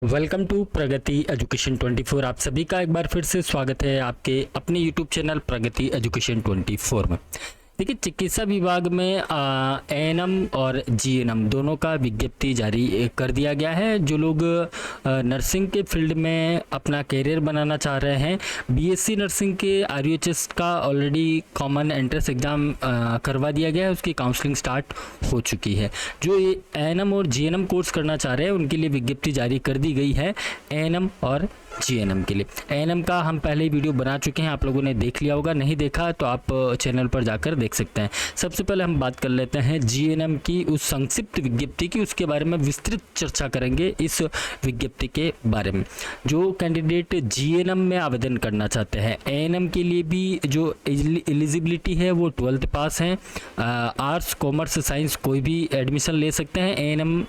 Welcome to Pragati education 24। आप सभी का एक बार फिर से स्वागत है आपके अपने यूट्यूब चैनल प्रगति एजुकेशन 24 में। देखिए, चिकित्सा विभाग में एएनएम और जीएनएम दोनों का विज्ञप्ति जारी कर दिया गया है। जो लोग नर्सिंग के फील्ड में अपना करियर बनाना चाह रहे हैं, बीएससी नर्सिंग के आरयूएचएस का ऑलरेडी कॉमन एंट्रेंस एग्ज़ाम करवा दिया गया है, उसकी काउंसलिंग स्टार्ट हो चुकी है। जो एएनएम और जीएनएम कोर्स करना चाह रहे हैं उनके लिए विज्ञप्ति जारी कर दी गई है, एएनएम और जीएनएम के लिए। एएनएम का हम पहले ही वीडियो बना चुके हैं, आप लोगों ने देख लिया होगा, नहीं देखा तो आप चैनल पर जाकर देख सकते हैं। सबसे पहले हम बात कर लेते हैं जीएनएम की उस संक्षिप्त विज्ञप्ति की, उसके बारे में विस्तृत चर्चा करेंगे इस विज्ञप्ति के बारे में। जो कैंडिडेट जीएनएम में आवेदन करना चाहते हैं, एएनएम के लिए भी जो एलिजिबिलिटी है वो 12th पास है। आर्ट्स, कॉमर्स, साइंस कोई भी एडमिशन ले सकते हैं। एएनएम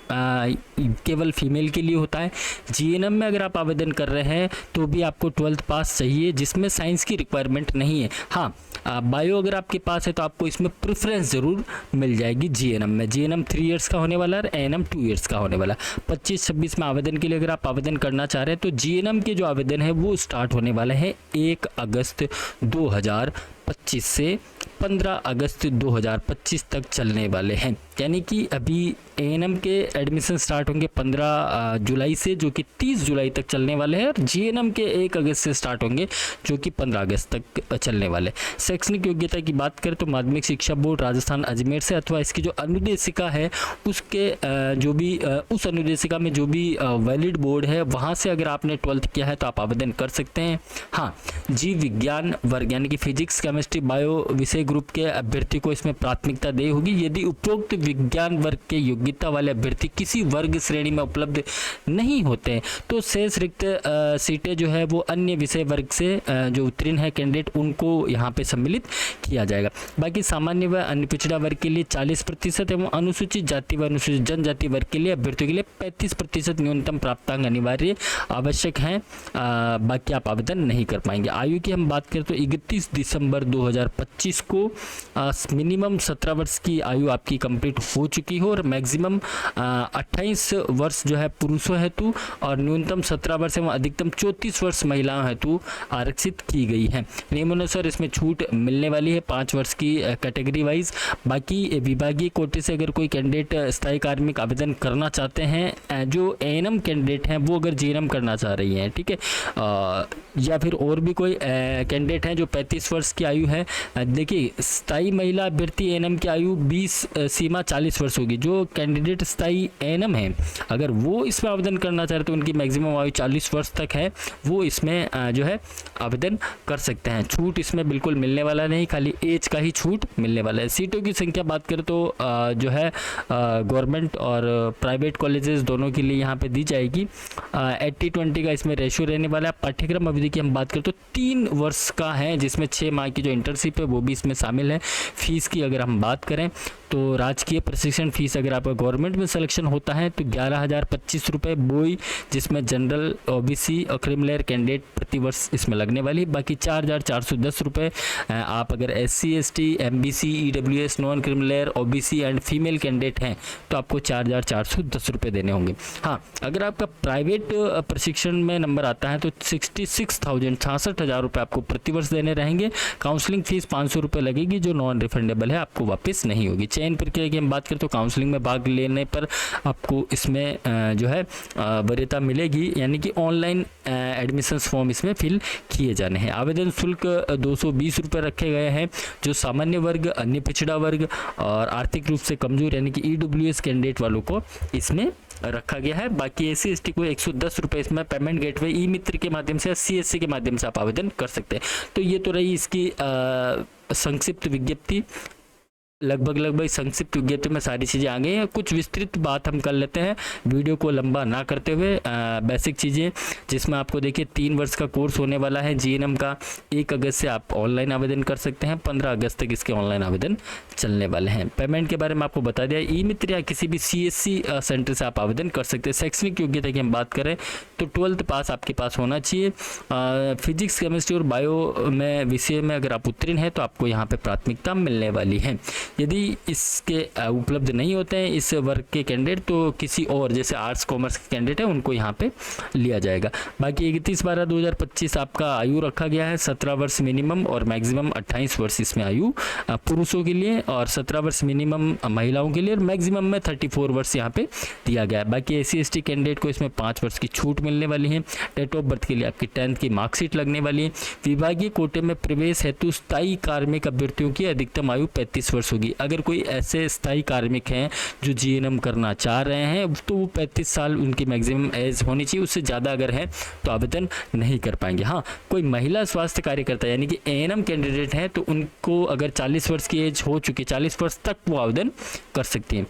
केवल फीमेल के लिए होता है। जीएनएम में अगर आप आवेदन कर रहे हैं तो भी आपको 12th पास चाहिए, जिसमें साइंस की रिक्वायरमेंट नहीं है। हाँ, बायो अगर आपके पास है तो आपको इसमें प्रेफरेंस जरूर मिल जाएगी जीएनएम में। जीएनएम 3 इयर्स का होने वाला है, एएनएम 2 इयर्स का होने वाला। 25-26 में आवेदन के लिए अगर आप आवेदन करना चाह रहे हैं तो जीएनएम के जो आवेदन है वो स्टार्ट होने वाले हैं 1 अगस्त 2025 से 15 अगस्त 2025 तक चलने वाले हैं। यानी कि अभी एएनएम के एडमिशन स्टार्ट होंगे 15 जुलाई से, जो कि 30 जुलाई तक चलने वाले हैं, और जीएनएम के 1 अगस्त से स्टार्ट होंगे जो कि 15 अगस्त तक चलने वाले। शैक्षणिक योग्यता की बात करें तो माध्यमिक शिक्षा बोर्ड राजस्थान अजमेर से, अथवा इसकी जो अनुदेशिका है उसके जो भी उस अनुदेशिका में जो भी वैलिड बोर्ड है वहाँ से अगर आपने 12th किया है तो आप आवेदन कर सकते हैं। हाँ, जीव विज्ञान वर्ग यानी कि फिजिक्स, केमिस्ट्री, बायो विषय ग्रुप के अभ्यर्थी को इसमें प्राथमिकता दे होगी। यदि उपरोक्त विज्ञान वर्ग के योग्यता वाले अभ्यर्थी किसी वर्ग श्रेणी में उपलब्ध नहीं होते हैं तो शेष रिक्त सीटें जो है वो अन्य विषय वर्ग से जो उत्तीर्ण है कैंडिडेट उनको यहाँ पे सम्मिलित किया जाएगा। बाकी सामान्य व अन्य पिछड़ा वर्ग के लिए 40% एवं अनुसूचित जाति व अनुसूचित जनजाति वर्ग के लिए अभ्यर्थियों के लिए 35% न्यूनतम प्राप्तांक अनिवार्य आवश्यक है। बाकी आप आवेदन नहीं कर पाएंगे। आयु की हम बात करें तो 31 दिसंबर 2025 को मिनिमम 17 वर्ष की आयु आपकी कंप्लीट हो चुकी हो और मैक्सिमम 28 वर्ष जो है पुरुषों हेतु और न्यूनतम 17 वर्ष एवं अधिकतम 34 वर्ष महिलाओं हेतु आरक्षित की गई है। नियमानुसार इसमें छूट मिलने वाली है 5 वर्ष की कैटेगरी वाइज। बाकी विभागीय कोटे से अगर कोई कैंडिडेट स्थायी कार्मिक आवेदन करना चाहते हैं, जो एएनएम कैंडिडेट हैं वो अगर जीएनएम करना चाह रही हैं, ठीक है, या फिर और भी कोई कैंडिडेट हैं जो 35 वर्ष की आयु है। देखिए, स्थायी महिला अभ्यर्थी एएनएम की आयु 20 सीमा 40 वर्ष होगी। जो कैंडिडेट स्थायी एएनएम है अगर वो इसमें आवेदन करना चाह रहे तो उनकी मैक्सिमम आयु 40 वर्ष तक है, वो इसमें जो है आवेदन कर सकते हैं। छूट इसमें बिल्कुल मिलने वाला नहीं, खाली एज का ही छूट मिलने वाला है। सीटों की संख्या बात करें तो जो है गवर्नमेंट और प्राइवेट कॉलेजेस दोनों के लिए यहाँ पे दी जाएगी। 80-20 का इसमें रेशियो रहने वाला है। पाठ्यक्रम अवधि की हम बात करें तो 3 वर्ष का है, जिसमें 6 माह की जो इंटर्नशिप है वो भी इसमें शामिल है। फीस की अगर हम बात करें तो राजकीय प्रशिक्षण फीस अगर आपका गवर्नमेंट में सिलेक्शन होता है तो 11,025 रुपये बोई, जिसमें जनरल, ओबीसी और क्रिमिनल कैंडिडेट प्रति वर्ष इसमें लगने वाली। बाकी 4,410 रुपये आप अगर SC, ST, MBC, EWS, non criminal, OBC and female candidate हैं तो आपको 4,410 रुपये देने होंगे। हाँ, अगर आपका प्राइवेट प्रशिक्षण में नंबर आता है तो 66,000 रुपये आपको प्रति वर्ष देने रहेंगे। काउंसलिंग फीस 500 रुपये लगेगी जो नॉन रिफंडेबल है, आपको वापस नहीं होगी। चयन प्रक्रिया की हम बात करें तो काउंसलिंग में भाग लेने पर आपको इसमें जो है वरीयता मिलेगी, यानी कि ऑनलाइन एडमिशन्स फॉर्म इसमें फिल किए जाने हैं। आवेदन शुल्क 220 रुपये रखे गए हैं। जो सामान्य वर्ग, अन्य पिछड़ा वर्ग और आर्थिक रूप से कमजोर यानी कि EWS कैंडिडेट वालों को इसमें रखा गया है। बाकी SC, ST को 110 रुपये इसमें पेमेंट गेटवे ई मित्र के माध्यम से, CSC के माध्यम से आप आवेदन कर सकते हैं। तो ये तो रही इसकी संक्षिप्त विज्ञप्ति। लगभग संक्षिप्त विज्ञप्ति में सारी चीज़ें आ गई हैं। कुछ विस्तृत बात हम कर लेते हैं वीडियो को लंबा ना करते हुए। बेसिक चीज़ें जिसमें आपको देखिए 3 वर्ष का कोर्स होने वाला है जीएनएम का। 1 अगस्त से आप ऑनलाइन आवेदन कर सकते हैं, 15 अगस्त तक इसके ऑनलाइन आवेदन चलने वाले हैं। पेमेंट के बारे में आपको बता दिया। ई मित्र या किसी भी CSC सेंटर से आप आवेदन कर सकते हैं। शैक्षणिक योग्यता की हम बात करें तो 12th पास आपके पास होना चाहिए। फिजिक्स, केमिस्ट्री और बायो में विषय में अगर आप उत्तीर्ण हैं तो आपको यहाँ पर प्राथमिकता मिलने वाली है। यदि इसके उपलब्ध नहीं होते हैं इस वर्ग के कैंडिडेट तो किसी और जैसे आर्ट्स कॉमर्स के कैंडिडेट है उनको यहाँ पे लिया जाएगा। बाकी 31/12/2025 आपका आयु रखा गया है 17 वर्ष मिनिमम और मैक्सिमम 28 वर्ष इसमें आयु पुरुषों के लिए, और 17 वर्ष मिनिमम महिलाओं के लिए, और मैक्सिमम में 34 वर्ष यहाँ पे दिया गया है। बाकी SC/ST कैंडिडेट को इसमें 5 वर्ष की छूट मिलने वाली है। डेट ऑफ बर्थ के लिए आपकी 10th की मार्कशीट लगने वाली है। विभागीय कोटे में प्रवेश हेतु स्थायी कार्मिक अभ्यर्थियों की अधिकतम आयु 35 वर्ष होगी। अगर कोई ऐसे स्थायी कार्मिक हैं जो GNM करना चाह रहे हैं तो वो 35 साल उनकी मैक्सिमम एज होनी चाहिए, उससे ज़्यादा अगर है तो आवेदन नहीं कर पाएंगे। हाँ, कोई महिला स्वास्थ्य कार्यकर्ता यानी कि ANM कैंडिडेट हैं तो उनको अगर 40 वर्ष की एज हो चुकी, 40 वर्ष तक वो आवेदन कर सकती हैं।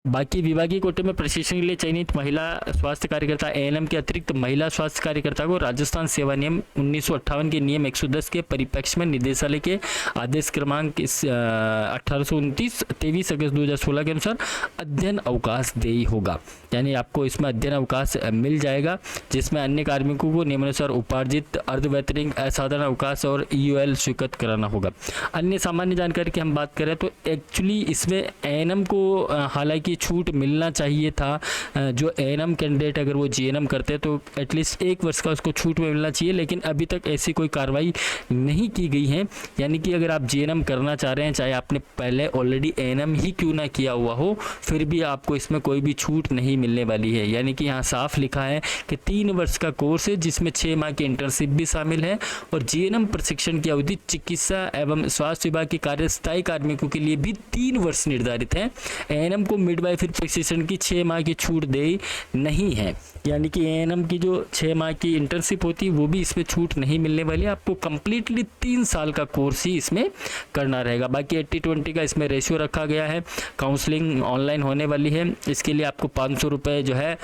बाकी विभागीय कोटे में प्रशिक्षण के लिए चयनित महिला स्वास्थ्य कार्यकर्ता ANM के अतिरिक्त महिला स्वास्थ्य कार्यकर्ता को राजस्थान सेवा नियम 1958 के नियम 110 के परिप्रेक्ष्य में निदेशालय के आदेश क्रमांक 1829 23 अगस्त 2016 के अनुसार अध्ययन अवकाश देय होगा। यानी आपको इसमें अध्ययन अवकाश मिल जाएगा, जिसमें अन्य कार्मिकों को नियमानुसार उपार्जित अर्धवेतनिक असाधारण अवकाश और EOL स्वीकृत कराना होगा। अन्य सामान्य जानकारी की हम बात करें तो एक्चुअली इसमें ANM को हालांकि छूट मिलना चाहिए था। जो ANM कैंडिडेट अगर वो GNM करते तो एटलीस्ट 1 वर्ष का उसको छूट मिलना चाहिए, लेकिन अभी तक ऐसी कोई कार्रवाई नहीं की गई है। यानी कि अगर आप GNM करना चाह रहे हैं, चाहे आपने पहले ऑलरेडी ANM ही क्यों ना किया हुआ हो, फिर भी आपको इसमें कोई भी छूट नहीं मिलने वाली है। यानी कि यहाँ साफ लिखा है कि 3 वर्ष का कोर्स है जिसमें 6 माह की इंटर्नशिप भी शामिल है, और GNM प्रशिक्षण की अवधि चिकित्सा एवं स्वास्थ्य विभाग के कार्यस्थायी कार्मिकों के लिए भी 3 वर्ष निर्धारित है। ANM को मिडवाइफरी प्रशिक्षण की 6 माह की छूट दे नहीं है। यानी कि ANM की जो 6 माह की इंटर्नशिप होती है वो भी इसमें छूट नहीं मिलने वाली है। आपको कंप्लीटली 3 साल का कोर्स ही इसमें करना रहेगा। बाकी 80-20 का इसमें रेशियो रखा गया है। काउंसलिंग ऑनलाइन होने वाली है, इसके लिए आपको 500 रुपये जो है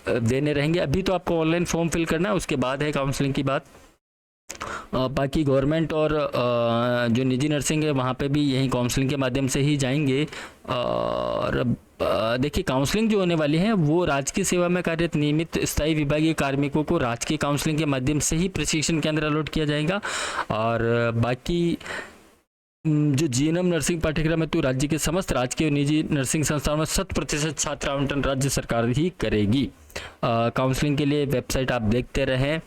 देने रहेंगे। अभी तो आपको ऑनलाइन फॉर्म फिल करना है, उसके बाद है काउंसलिंग की बात। बाकी गवर्नमेंट और जो निजी नर्सिंग है वहाँ पे भी यही काउंसलिंग के माध्यम से ही जाएंगे। और देखिए काउंसलिंग जो होने वाली है वो राजकीय सेवा में कार्यरत नियमित स्थायी विभागीय कार्मिकों को राजकीय काउंसलिंग के माध्यम से ही प्रशिक्षण के अंदर अलॉट किया जाएगा। और बाकी जो GNM नर्सिंग पाठ्यक्रम है तो राज्य के समस्त राजकीय और निजी नर्सिंग संस्थानों में 100% छात्र आवंटन राज्य सरकार ही करेगी। काउंसलिंग के लिए वेबसाइट आप देखते रहें।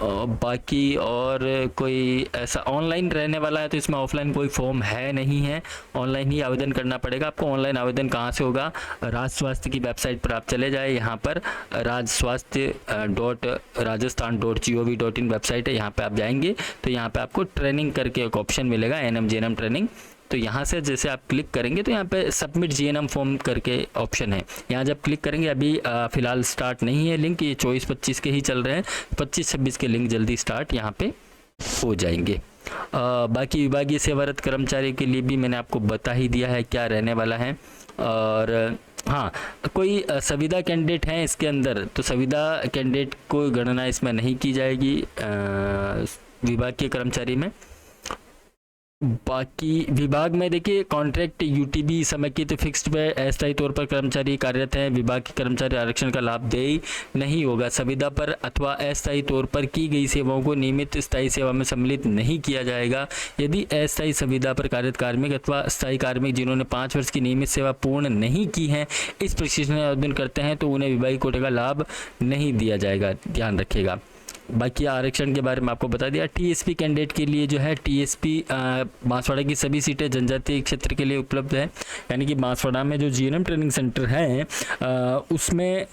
बाकी और कोई ऐसा ऑनलाइन रहने वाला है तो इसमें ऑफलाइन कोई फॉर्म है नहीं है, ऑनलाइन ही आवेदन करना पड़ेगा आपको। ऑनलाइन आवेदन कहाँ से होगा? राज स्वास्थ्य की वेबसाइट पर आप चले जाए, यहाँ पर rajswasthya.rajasthan.gov.in वेबसाइट है, यहाँ पे आप जाएंगे तो यहाँ पे आपको ट्रेनिंग करके एक ऑप्शन मिलेगा ANM GNM ट्रेनिंग। तो यहाँ से जैसे आप क्लिक करेंगे तो यहाँ पे सबमिट GNM फॉर्म करके ऑप्शन है, यहाँ जब क्लिक करेंगे अभी फ़िलहाल स्टार्ट नहीं है लिंक, ये 24-25 के ही चल रहे हैं, 25-26 के लिंक जल्दी स्टार्ट यहाँ पे हो जाएंगे। बाकी विभागीय सेवारत कर्मचारी के लिए भी मैंने आपको बता ही दिया है क्या रहने वाला है। और हाँ, कोई संविदा कैंडिडेट हैं इसके अंदर तो संविदा कैंडिडेट को गणना इसमें नहीं की जाएगी विभाग के कर्मचारी में। बाकी विभाग में देखिए कॉन्ट्रैक्ट UTB समेकित फिक्स्ड पे अस्थायी तौर पर कर्मचारी कार्यरत हैं, विभाग के कर्मचारी आरक्षण का लाभ देय नहीं होगा। संविदा पर अथवा अस्थायी तौर पर की गई सेवाओं को नियमित स्थायी सेवा में सम्मिलित नहीं किया जाएगा। यदि अस्थायी संविदा पर कार्यरत कार्मिक अथवा स्थायी कार्मिक जिन्होंने 5 वर्ष की नियमित सेवा पूर्ण नहीं की है इस प्रशिक्षण में आवेदन करते हैं तो उन्हें विभागीय कोटे का लाभ नहीं दिया जाएगा, ध्यान रखिएगा। बाकी आरक्षण के बारे में आपको बता दिया। TSP कैंडिडेट के लिए जो है TSP बांसवाड़ा की सभी सीटें जनजातीय क्षेत्र के लिए उपलब्ध है। यानी कि बांसवाड़ा में जो GNM ट्रेनिंग सेंटर है उसमें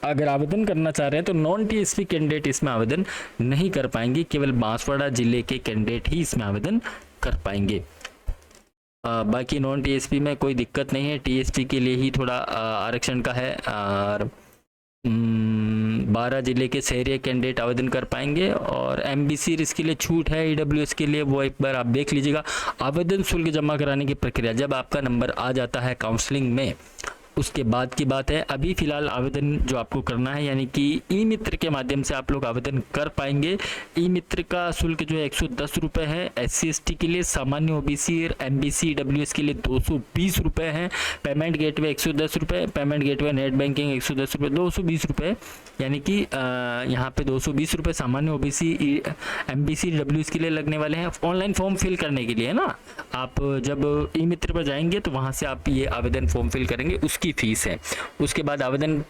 अगर आवेदन करना चाह रहे हैं तो नॉन TSP कैंडिडेट इसमें आवेदन नहीं कर पाएंगे, केवल बांसवाड़ा जिले के कैंडिडेट ही इसमें आवेदन कर पाएंगे। बाकी नॉन TSP में कोई दिक्कत नहीं है, TSP के लिए ही थोड़ा आरक्षण का है। और 12 जिले के शहरी कैंडिडेट आवेदन कर पाएंगे। और MBC इसके लिए छूट है, EWS के लिए वो एक बार आप देख लीजिएगा। आवेदन शुल्क जमा कराने की प्रक्रिया, जब आपका नंबर आ जाता है काउंसलिंग में उसके बाद की बात है, अभी फिलहाल आवेदन जो आपको करना है यानी कि ई मित्र के माध्यम से आप लोग आवेदन कर पाएंगे। ई मित्र का शुल्क जो है 110 रुपये है। SC/ST के लिए, सामान्य OBC और MBC EWS के लिए 220 रुपये है। पेमेंट गेटवे 110 रुपये, पेमेंट गेटवे नेट बैंकिंग 110 रुपये, 220 रुपये, यानी कि यहाँ पे 220 रुपये सामान्य OBC MBC EWS के लिए लगने वाले हैं। ऑनलाइन फॉर्म फिल करने के लिए ना, आप जब ई मित्र पर जाएंगे तो वहाँ से आप ये आवेदन फॉर्म फिल करेंगे, उसकी फ़ीस है। उसके बाद आवेदन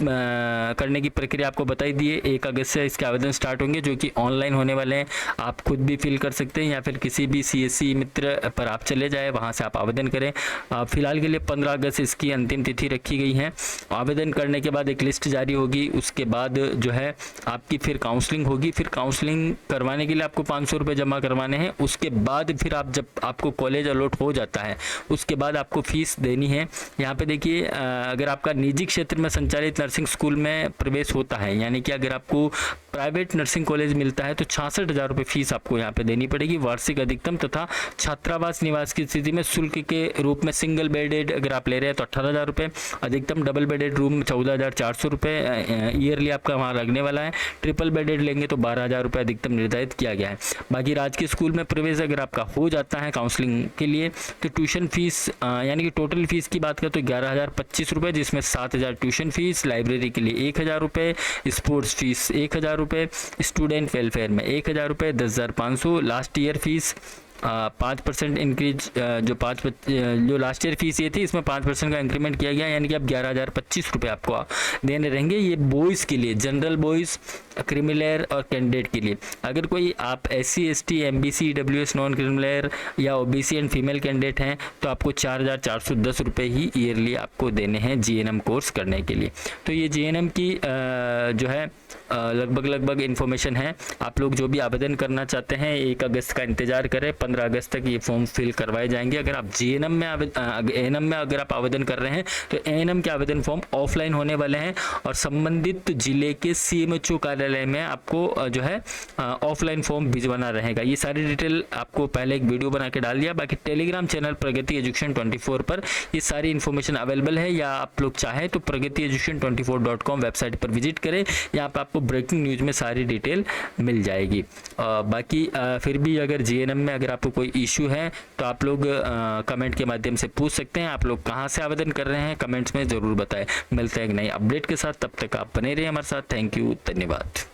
करने की प्रक्रिया आपको बताई दी है। 1 अगस्त से इसके आवेदन स्टार्ट होंगे जो कि ऑनलाइन होने वाले हैं। आप खुद भी फिल कर सकते हैं या फिर किसी भी CSC मित्र पर आप चले जाए, वहां से आप आवेदन करें। फिलहाल के लिए 15 अगस्त इसकी अंतिम तिथि रखी गई है। आवेदन करने के बाद एक लिस्ट जारी होगी, उसके बाद जो है आपकी फिर काउंसलिंग होगी। फिर काउंसलिंग करवाने के लिए आपको 500 रुपये जमा करवाने हैं। उसके बाद फिर आप जब आपको कॉलेज अलॉट हो जाता है उसके बाद आपको फीस देनी है। यहाँ पे देखिए, अगर आपका निजी क्षेत्र में संचालित नर्सिंग स्कूल में प्रवेश होता है, यानी कि अगर आपको प्राइवेट नर्सिंग कॉलेज मिलता है तो 66,000 रुपये फीस आपको यहाँ पे देनी पड़ेगी। वार्षिक अधिकतम तथा छात्रावास निवास की स्थिति में शुल्क के रूप में सिंगल बेडेड अगर आप ले रहे हैं तो 18,000 रुपये, अधिकतम डबल बेडेड रूम 14,400 रुपये ईयरली आपका वहाँ लगने वाला है। ट्रिपल बेडेड लेंगे तो 12,000 रुपये अधिकतम निर्धारित किया गया है। बाकी राजकीय स्कूल में प्रवेश अगर आपका हो जाता है काउंसलिंग के लिए तो ट्यूशन फीस यानी कि टोटल फीस की बात करें तो 11,025 रुपये, जिसमें 7,000 ट्यूशन फीस, लाइब्रेरी के लिए 1,000 रुपये, स्पोर्ट्स फीस 1,000 रुपये, स्टूडेंट वेलफेयर में 1,000 रुपये, 10,500 लास्ट ईयर फीस। 5% इंक्रीज जो लास्ट ईयर फीस ये थी इसमें 5% का इंक्रीमेंट किया गया, यानी कि अब 11,025 रुपये आपको देने रहेंगे। ये बॉयज़ के लिए, जनरल बॉयज़, क्रिमिनल और कैंडिडेट के लिए। अगर कोई आप SC/ST MBC EWS non criminal या OBC एंड फीमेल कैंडिडेट हैं तो आपको 4,410 रुपये ही ईयरली आपको देने हैं GNM कोर्स करने के लिए। तो ये GNM की जो है लगभग इन्फॉर्मेशन है। आप लोग जो भी आवेदन करना चाहते हैं 1 अगस्त का इंतजार करें, 15 अगस्त तक ये फॉर्म फिल करवाए जाएंगे। अगर आप ANM में अगर आप आवेदन कर रहे हैं तो ANM के आवेदन फॉर्म ऑफलाइन होने वाले हैं और संबंधित जिले के CMHO कार्यालय में आपको जो है ऑफलाइन फॉर्म भिजवाना रहेगा। ये सारी डिटेल आपको पहले एक वीडियो बना के डाल दिया। बाकी टेलीग्राम चैनल प्रगति एजुकेशन 24 पर ये सारी इन्फॉर्मेशन अवेलेबल है, या आप लोग चाहें तो pragati-education24.com वेबसाइट पर विजिट करें। यहाँ पर आपको ब्रेकिंग न्यूज़ में सारी डिटेल मिल जाएगी। बाकी फिर भी अगर GNM में अगर आपको कोई इशू है तो आप लोग कमेंट के माध्यम से पूछ सकते हैं। आप लोग कहाँ से आवेदन कर रहे हैं कमेंट्स में ज़रूर बताएं। मिलते हैं एक नई अपडेट के साथ, तब तक आप बने रहिए हमारे साथ। थैंक यू, धन्यवाद।